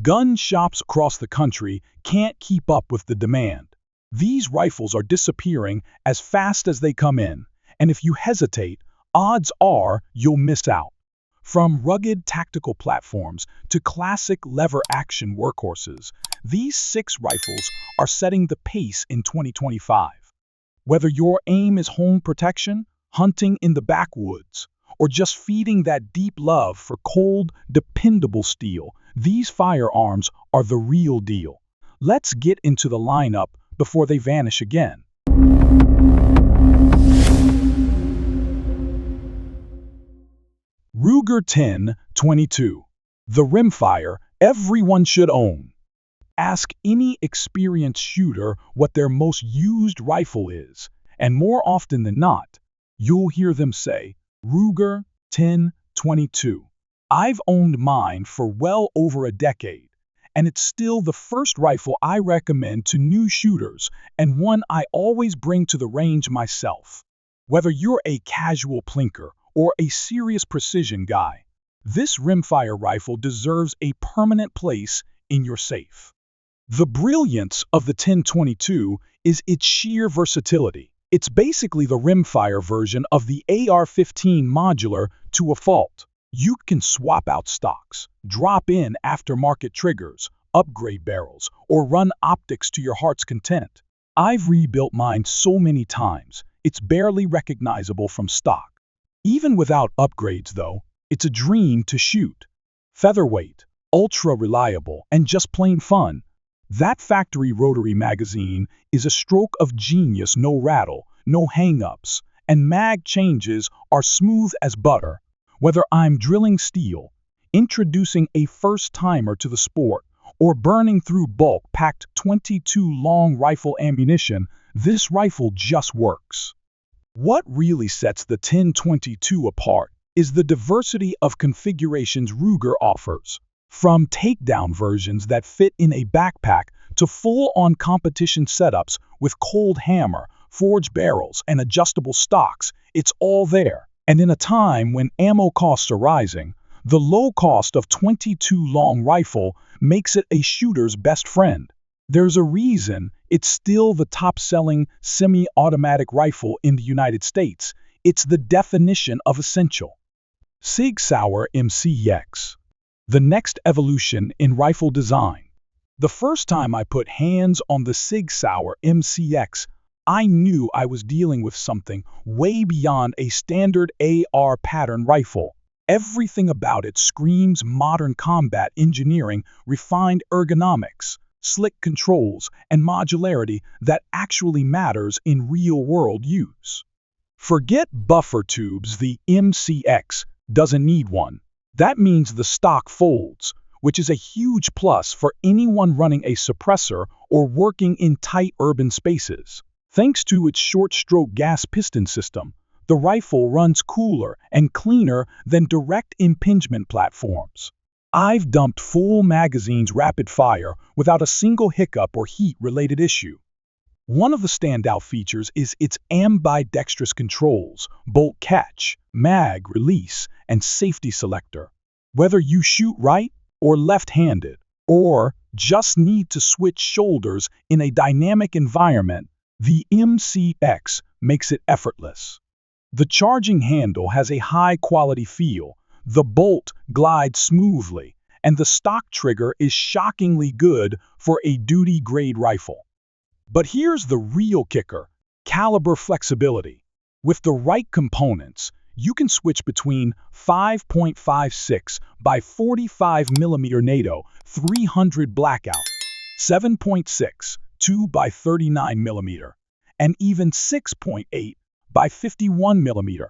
Gun shops across the country can't keep up with the demand. These rifles are disappearing as fast as they come in, and if you hesitate, odds are you'll miss out. From rugged tactical platforms to classic lever-action workhorses, these six rifles are setting the pace in 2025. Whether your aim is home protection, hunting in the backwoods, or just feeding that deep love for cold, dependable steel, these firearms are the real deal. Let's get into the lineup before they vanish again. Ruger 10-22, the rimfire everyone should own. Ask any experienced shooter what their most used rifle is, and more often than not, you'll hear them say, Ruger 10-22. I've owned mine for well over a decade, and it's still the first rifle I recommend to new shooters and one I always bring to the range myself. Whether you're a casual plinker or a serious precision guy, this rimfire rifle deserves a permanent place in your safe. The brilliance of the 10-22 is its sheer versatility. It's basically the rimfire version of the AR-15 modular to a fault. You can swap out stocks, drop in aftermarket triggers, upgrade barrels, or run optics to your heart's content. I've rebuilt mine so many times, it's barely recognizable from stock. Even without upgrades, though, it's a dream to shoot. Featherweight, ultra-reliable, and just plain fun. That factory rotary magazine is a stroke of genius, no rattle, no hang-ups, and mag changes are smooth as butter. Whether I'm drilling steel, introducing a first-timer to the sport, or burning through bulk-packed 22 long rifle ammunition, this rifle just works. What really sets the 10-22 apart is the diversity of configurations Ruger offers. From takedown versions that fit in a backpack to full-on competition setups with cold hammer, forged barrels, and adjustable stocks, it's all there. And in a time when ammo costs are rising, the low cost of 22 long rifle makes it a shooter's best friend. There's a reason it's still the top-selling semi-automatic rifle in the United States. It's the definition of essential. Sig Sauer MCX, the next evolution in rifle design. The first time I put hands on the Sig Sauer MCX, I knew I was dealing with something way beyond a standard AR pattern rifle. Everything about it screams modern combat engineering, refined ergonomics, slick controls, and modularity that actually matters in real-world use. Forget buffer tubes, the MCX doesn't need one. That means the stock folds, which is a huge plus for anyone running a suppressor or working in tight urban spaces. Thanks to its short-stroke gas piston system, the rifle runs cooler and cleaner than direct impingement platforms. I've dumped full magazines rapid fire without a single hiccup or heat-related issue. One of the standout features is its ambidextrous controls, bolt catch, mag release, and safety selector. Whether you shoot right or left-handed, or just need to switch shoulders in a dynamic environment, the MCX makes it effortless. The charging handle has a high-quality feel, the bolt glides smoothly, and the stock trigger is shockingly good for a duty-grade rifle. But here's the real kicker: caliber flexibility. With the right components, you can switch between 5.56 by 45 mm NATO 300 blackout, 7.6 2 by 39 mm, and even 6.8 by 51 mm.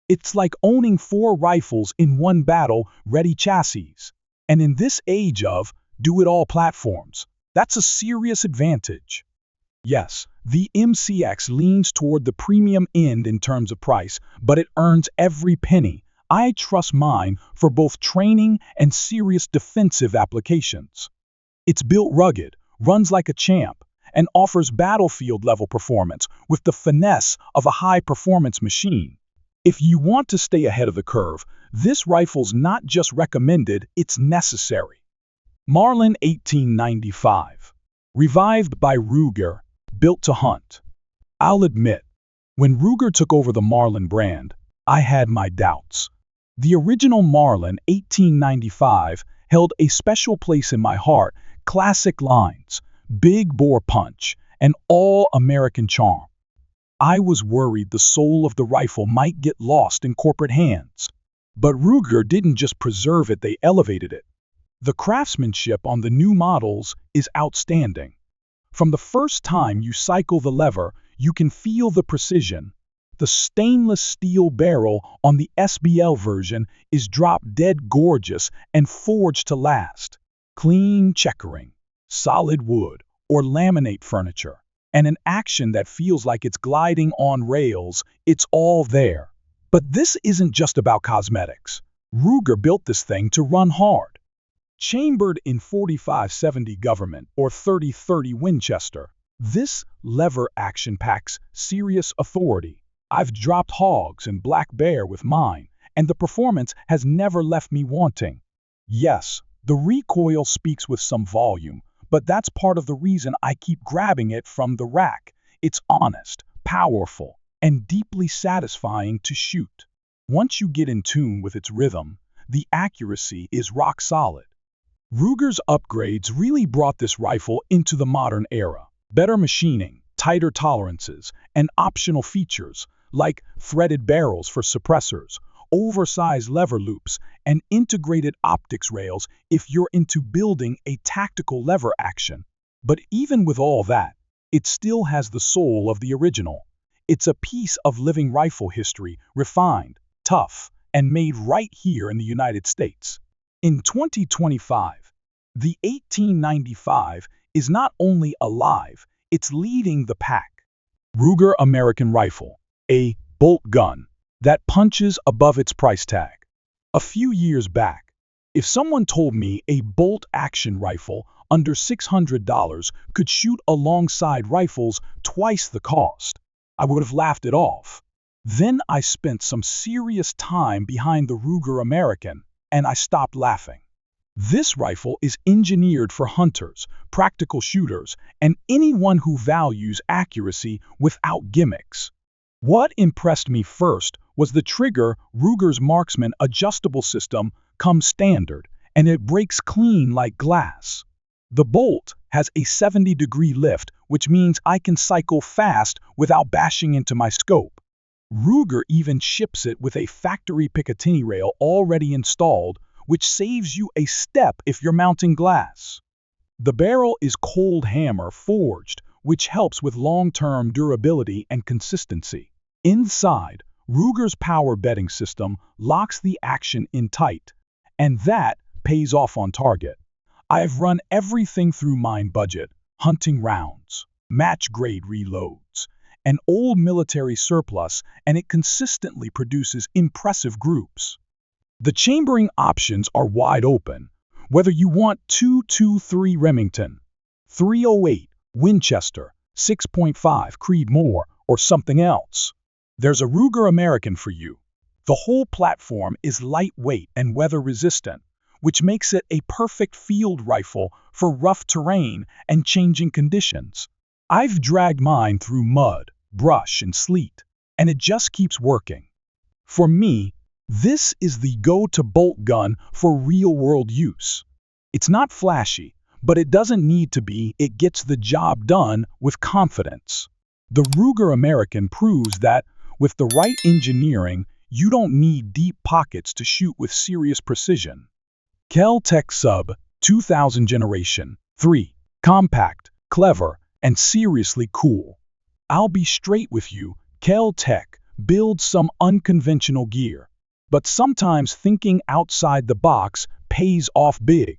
It's like owning 4 rifles in one battle-ready chassis. And in this age of do-it-all platforms, that's a serious advantage. Yes, the MCX leans toward the premium end in terms of price, but it earns every penny. I trust mine for both training and serious defensive applications. It's built rugged, runs like a champ, and offers battlefield-level performance with the finesse of a high-performance machine. If you want to stay ahead of the curve, this rifle's not just recommended, it's necessary. Marlin 1895. Revived by Ruger, built to hunt. I'll admit, when Ruger took over the Marlin brand, I had my doubts. The original Marlin 1895 held a special place in my heart, classic lines, big bore punch, and all-American charm. I was worried the soul of the rifle might get lost in corporate hands. But Ruger didn't just preserve it, they elevated it. The craftsmanship on the new models is outstanding. From the first time you cycle the lever, you can feel the precision. The stainless steel barrel on the SBL version is drop-dead gorgeous and forged to last. Clean checkering, solid wood, or laminate furniture, and an action that feels like it's gliding on rails, it's all there. But this isn't just about cosmetics. Ruger built this thing to run hard. Chambered in 45-70 Government or 30-30 Winchester, this lever action packs serious authority. I've dropped hogs and black bear with mine, and the performance has never left me wanting. Yes, the recoil speaks with some volume, but that's part of the reason I keep grabbing it from the rack. It's honest, powerful, and deeply satisfying to shoot. Once you get in tune with its rhythm, the accuracy is rock solid. Ruger's upgrades really brought this rifle into the modern era. Better machining, tighter tolerances, and optional features like threaded barrels for suppressors, oversized lever loops, and integrated optics rails if you're into building a tactical lever action. But even with all that, it still has the soul of the original. It's a piece of living rifle history, refined, tough, and made right here in the United States. In 2025, the 1895 is not only alive, it's leading the pack. Ruger American Rifle, a bolt gun that punches above its price tag. A few years back, if someone told me a bolt-action rifle under $600 could shoot alongside rifles twice the cost, I would have laughed it off. Then I spent some serious time behind the Ruger American, and I stopped laughing. This rifle is engineered for hunters, practical shooters, and anyone who values accuracy without gimmicks. What impressed me first was the trigger. Ruger's Marksman adjustable system comes standard, and it breaks clean like glass. The bolt has a 70-degree lift, which means I can cycle fast without bashing into my scope. Ruger even ships it with a factory Picatinny rail already installed, which saves you a step if you're mounting glass. The barrel is cold hammer forged, which helps with long-term durability and consistency. Inside, Ruger's power bedding system locks the action in tight, and that pays off on target. I've run everything through mine budget, hunting rounds, match-grade reloads, and old military surplus, and it consistently produces impressive groups. The chambering options are wide open, whether you want 223 Remington, 308 Winchester, 6.5 Creedmoor, or something else. There's a Ruger American for you. The whole platform is lightweight and weather-resistant, which makes it a perfect field rifle for rough terrain and changing conditions. I've dragged mine through mud, brush, and sleet, and it just keeps working. For me, this is the go-to bolt gun for real-world use. It's not flashy, but it doesn't need to be. It gets the job done with confidence. The Ruger American proves that, with the right engineering, you don't need deep pockets to shoot with serious precision. Kel-Tec Sub2000 Generation 3. Compact, clever, and seriously cool. I'll be straight with you, Kel-Tec builds some unconventional gear. But sometimes thinking outside the box pays off big.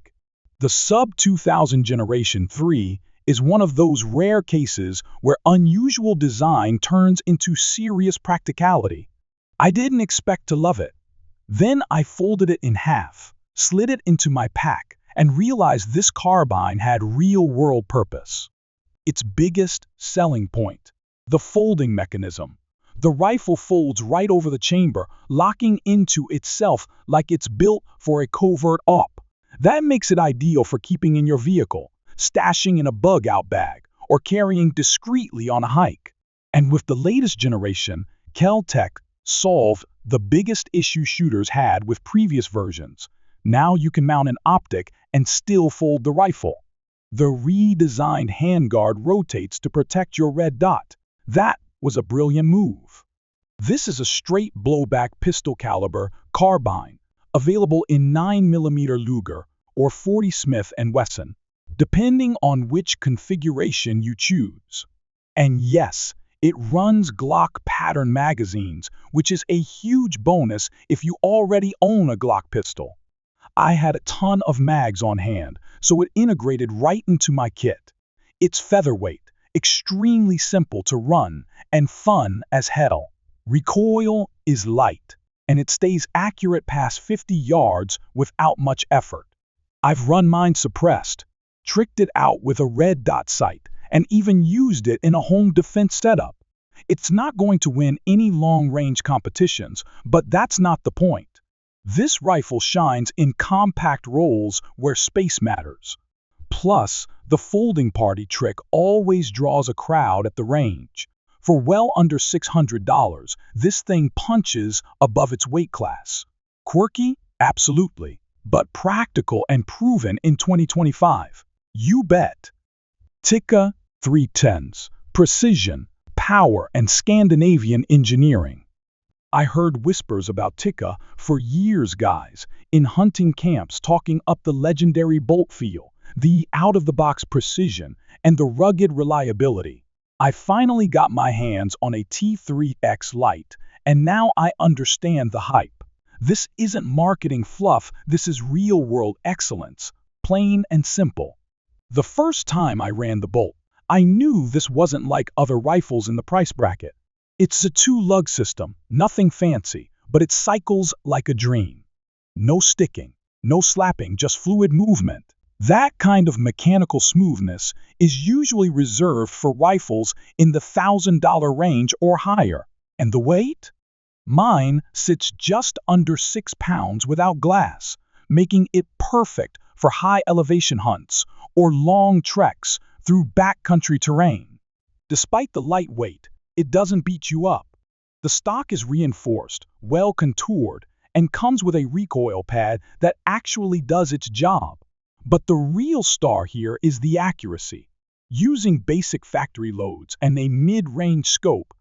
The Sub2000 Generation 3 is one of those rare cases where unusual design turns into serious practicality. I didn't expect to love it. Then I folded it in half, slid it into my pack, and realized this carbine had real-world purpose. Its biggest selling point, the folding mechanism. The rifle folds right over the chamber, locking into itself like it's built for a covert op. That makes it ideal for keeping in your vehicle, stashing in a bug-out bag, or carrying discreetly on a hike. And with the latest generation, Kel-Tec solved the biggest issue shooters had with previous versions. Now you can mount an optic and still fold the rifle. The redesigned handguard rotates to protect your red dot. That was a brilliant move. This is a straight blowback pistol caliber carbine, available in 9mm Luger or 40 Smith & Wesson, depending on which configuration you choose. And yes, it runs Glock pattern magazines, which is a huge bonus if you already own a Glock pistol. I had a ton of mags on hand, so it integrated right into my kit. It's featherweight, extremely simple to run, and fun as hell. Recoil is light, and it stays accurate past 50 yards without much effort. I've run mine suppressed, tricked it out with a red dot sight, and even used it in a home defense setup. It's not going to win any long-range competitions, but that's not the point. This rifle shines in compact rolls where space matters. Plus, the folding party trick always draws a crowd at the range. For well under $600, this thing punches above its weight class. Quirky? Absolutely. But practical and proven in 2025. You bet. Tikka T3x. Precision, power, and Scandinavian engineering. I heard whispers about Tikka for years, guys, in hunting camps talking up the legendary bolt feel, the out-of-the-box precision, and the rugged reliability. I finally got my hands on a T3x Lite, and now I understand the hype. This isn't marketing fluff, this is real-world excellence, plain and simple. The first time I ran the bolt, I knew this wasn't like other rifles in the price bracket. It's a 2-lug system, nothing fancy, but it cycles like a dream. No sticking, no slapping, just fluid movement. That kind of mechanical smoothness is usually reserved for rifles in the $1,000 range or higher. And the weight? Mine sits just under 6 pounds without glass, making it perfect for high elevation hunts or long treks through backcountry terrain. Despite the light weight, it doesn't beat you up. The stock is reinforced, well contoured, and comes with a recoil pad that actually does its job. But the real star here is the accuracy. Using basic factory loads and a mid-range scope,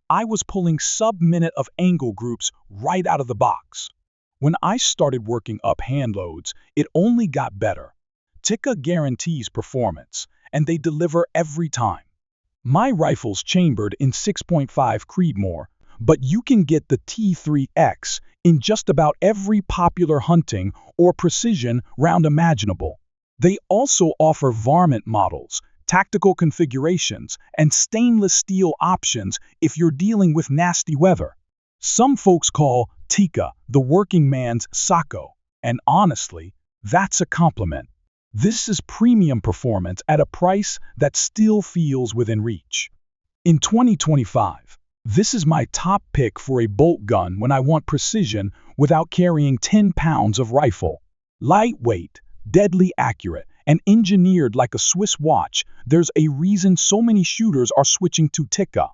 I was pulling sub-minute of angle groups right out of the box. When I started working up hand loads, it only got better. Tikka guarantees performance, and they deliver every time. My rifle's chambered in 6.5 Creedmoor, but you can get the T3x in just about every popular hunting or precision round imaginable. They also offer varmint models, tactical configurations, and stainless steel options if you're dealing with nasty weather. Some folks call Tikka the working man's Sako, and honestly, that's a compliment. This is premium performance at a price that still feels within reach. In 2025, this is my top pick for a bolt gun when I want precision without carrying 10 pounds of rifle. Lightweight, deadly accurate, and engineered like a Swiss watch, there's a reason so many shooters are switching to Tikka.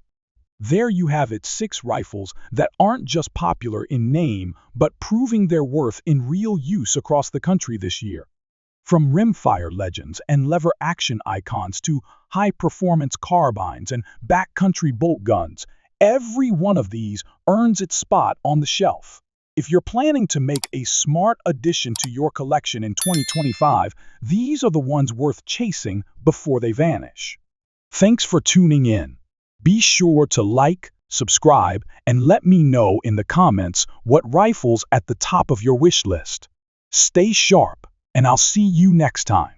There you have it, 6 rifles that aren't just popular in name, but proving their worth in real use across the country this year. From rimfire legends and lever-action icons to high-performance carbines and backcountry bolt guns, every one of these earns its spot on the shelf. If you're planning to make a smart addition to your collection in 2025, these are the ones worth chasing before they vanish. Thanks for tuning in. Be sure to like, subscribe, and let me know in the comments what rifle's at the top of your wish list. Stay sharp, and I'll see you next time.